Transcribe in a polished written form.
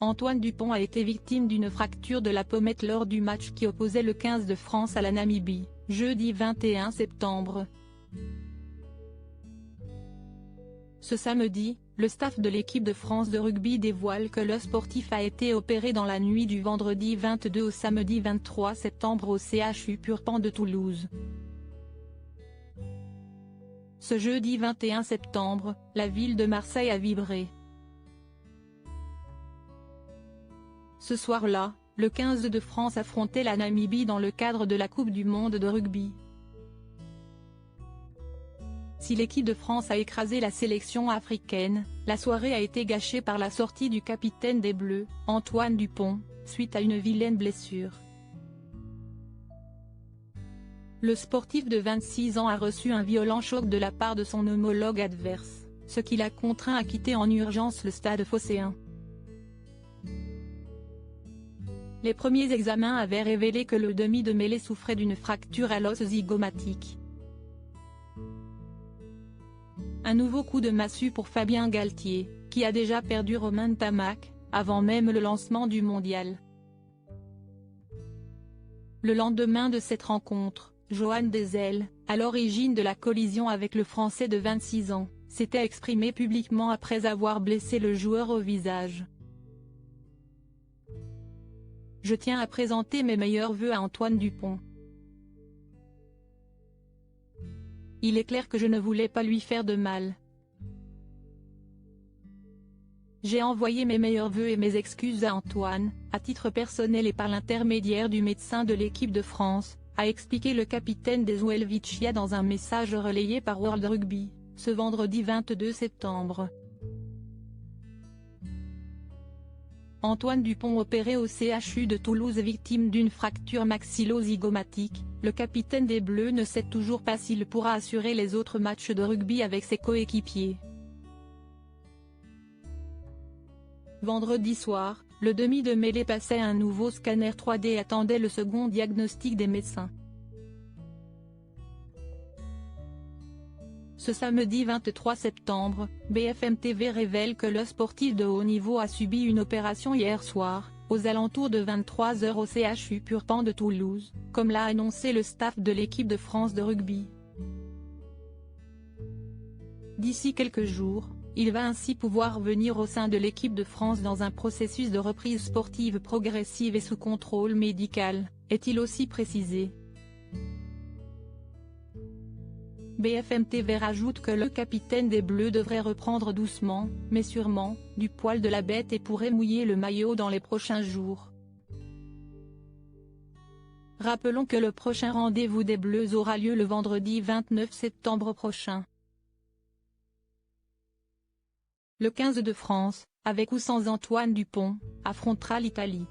Antoine Dupont a été victime d'une fracture de la pommette lors du match qui opposait le 15 de France à la Namibie, jeudi 21 septembre. Ce samedi, le staff de l'équipe de France de rugby dévoile que le sportif a été opéré dans la nuit du vendredi 22 au samedi 23 septembre au CHU Purpan de Toulouse. Ce jeudi 21 septembre, la ville de Marseille a vibré. Ce soir-là, le 15 de France affrontait la Namibie dans le cadre de la Coupe du monde de rugby. Si l'équipe de France a écrasé la sélection africaine, la soirée a été gâchée par la sortie du capitaine des Bleus, Antoine Dupont, suite à une vilaine blessure. Le sportif de 26 ans a reçu un violent choc de la part de son homologue adverse, ce qui l'a contraint à quitter en urgence le stade phocéen. Les premiers examens avaient révélé que le demi de mêlée souffrait d'une fracture à l'os zygomatique. Un nouveau coup de massue pour Fabien Galtier, qui a déjà perdu Romain Ntamack, avant même le lancement du mondial. Le lendemain de cette rencontre, Johan Desel, à l'origine de la collision avec le Français de 26 ans, s'était exprimé publiquement après avoir blessé le joueur au visage. Je tiens à présenter mes meilleurs vœux à Antoine Dupont. Il est clair que je ne voulais pas lui faire de mal. J'ai envoyé mes meilleurs vœux et mes excuses à Antoine, à titre personnel et par l'intermédiaire du médecin de l'équipe de France, a expliqué le capitaine des Helvetia dans un message relayé par World Rugby, ce vendredi 22 septembre. Antoine Dupont opéré au CHU de Toulouse victime d'une fracture maxillo-zygomatique, le capitaine des Bleus ne sait toujours pas s'il pourra assurer les autres matchs de rugby avec ses coéquipiers. Vendredi soir, le demi de mêlée passait un nouveau scanner 3D et attendait le second diagnostic des médecins. Ce samedi 23 septembre, BFM TV révèle que le sportif de haut niveau a subi une opération hier soir, aux alentours de 23 h au CHU Purpan de Toulouse, comme l'a annoncé le staff de l'équipe de France de rugby. D'ici quelques jours, il va ainsi pouvoir venir au sein de l'équipe de France dans un processus de reprise sportive progressive et sous contrôle médical, est-il aussi précisé. BFM TV rajoute que le capitaine des Bleus devrait reprendre doucement, mais sûrement, du poil de la bête et pourrait mouiller le maillot dans les prochains jours. Rappelons que le prochain rendez-vous des Bleus aura lieu le vendredi 29 septembre prochain. Le 15 de France, avec ou sans Antoine Dupont, affrontera l'Italie.